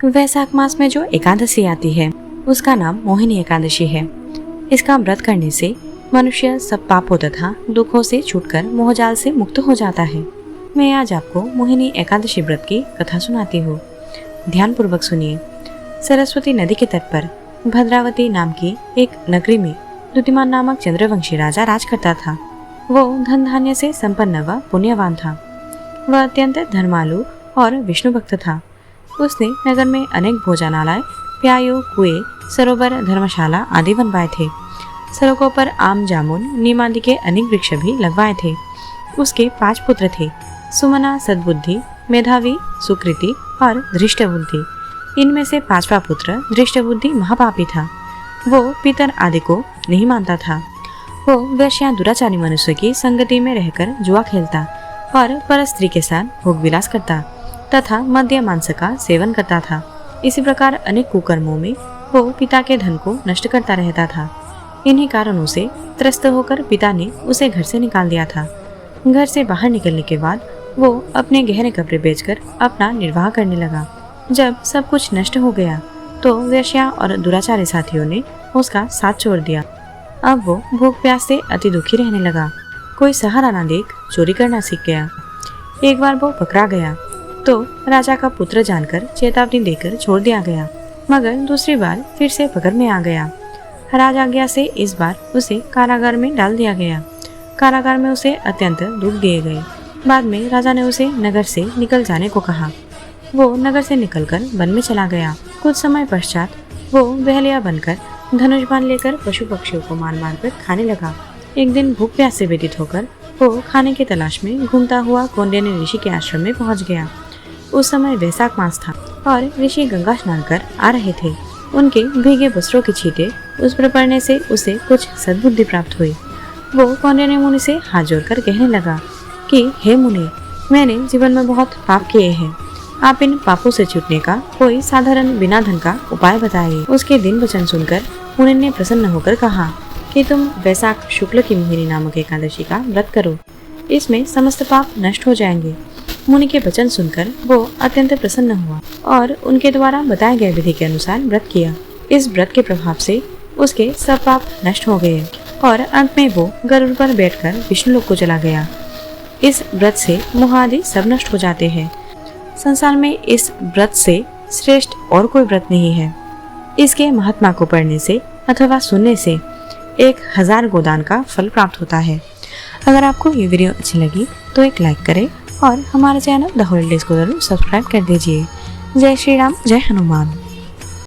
वैशाख मास में जो एकादशी आती है उसका नाम मोहिनी एकादशी है। इसका व्रत करने से मनुष्य सब पापों तथा दुखों से छूटकर मोहजाल से मुक्त हो जाता है। मैं आज आपको मोहिनी एकादशी व्रत की कथा सुनाती हूँ। ध्यानपूर्वक सुनिए। सरस्वती नदी के तट पर भद्रावती नाम की एक नगरी में द्युतिमान नामक चंद्रवंशी राजा राज करता था। वो धन धान्य से संपन्न व पुण्यवान था। वह अत्यंत धर्मालु और विष्णु भक्त था। उसने नगर में अनेक भोजनालय, प्यायु, कुएं, सरोवर, धर्मशाला आदि बनवाए थे। सड़कों पर आम, जामुन, नीम आदि के अनेक वृक्ष भी लगवाए थे। उसके 5 पुत्र थे, सुमना, सद्बुद्धि, मेधावी, सुकृति और धृष्टबुद्धि। इनमें से 5वां पुत्र धृष्टबुद्धि महापापी था। वो पितर आदि को नहीं मानता था। वो वेश्या दुराचारी मनुष्य की संगति में रहकर जुआ खेलता और पर स्त्री के साथ भोग विलास करता तथा मद्य मांस का सेवन करता था। इसी प्रकार अनेक कुकर्मों में वो पिता के धन को नष्ट करता रहता था। इन्हीं कारणों से त्रस्त होकर पिता ने उसे घर से निकाल दिया था। घर से बाहर निकलने के बाद वो अपने गहरे कपड़े बेचकर अपना निर्वाह करने लगा। जब सब कुछ नष्ट हो गया तो वेश्या और दुराचारी साथियों ने उसका साथ छोड़ दिया। अब वो भूख प्यास से अति दुखी रहने लगा। कोई सहारा न देख चोरी करना सीख गया। एक बार वो पकड़ा गया तो राजा का पुत्र जानकर चेतावनी देकर छोड़ दिया गया, मगर दूसरी बार फिर से पकड़ में आ गया। राज आज्ञा से इस बार उसे कारागार में डाल दिया गया। कारागार में उसे अत्यंत दुख दिए गए। बाद में राजा ने उसे नगर से निकल जाने को कहा। वो नगर से निकलकर वन में चला गया। कुछ समय पश्चात वो बहलिया बनकर धनुष बाण लेकर पशु पक्षियों को मार मार कर खाने लगा। एक दिन भूख प्यास से व्यतीत होकर वो खाने की तलाश में घूमता हुआ कौंडिन्य ऋषि के आश्रम में पहुंच गया। उस समय वैशाख मास था और ऋषि गंगा स्नान कर आ रहे थे। उनके भीगे वस्त्रों के छींटे उस पर पड़ने से उसे कुछ सद्बुद्धि प्राप्त हुई। वो कौंडिन्य मुनि से हाथ जोड़कर कहने लगा कि हे मुनि, मैंने जीवन में बहुत पाप किए हैं। आप इन पापों से छूटने का कोई साधारण बिना धन का उपाय बताइए। उसके दिन वचन सुनकर मुनि ने प्रसन्न होकर कहा कि तुम वैशाख शुक्ल की मोहिनी नामक एकादशी का व्रत करो। इसमें समस्त पाप नष्ट हो जाएंगे। मुनि के वचन सुनकर वो अत्यंत प्रसन्न हुआ और उनके द्वारा बताए गए विधि के अनुसार व्रत किया। इस व्रत के प्रभाव से उसके सब पाप नष्ट हो गए और अंत में वो गरुड़ पर बैठकर विष्णु लोक को चला गया। इस व्रत से मोह आदि सब नष्ट हो जाते हैं। संसार में इस व्रत से श्रेष्ठ और कोई व्रत नहीं है। इसके महात्मा को पढ़ने से अथवा सुनने से 1000 गोदान का फल प्राप्त होता है। अगर आपको ये वीडियो अच्छी लगी तो एक लाइक करें और हमारे चैनल द होली डेज को जरूर सब्सक्राइब कर दीजिए। जय श्री राम, जय हनुमान।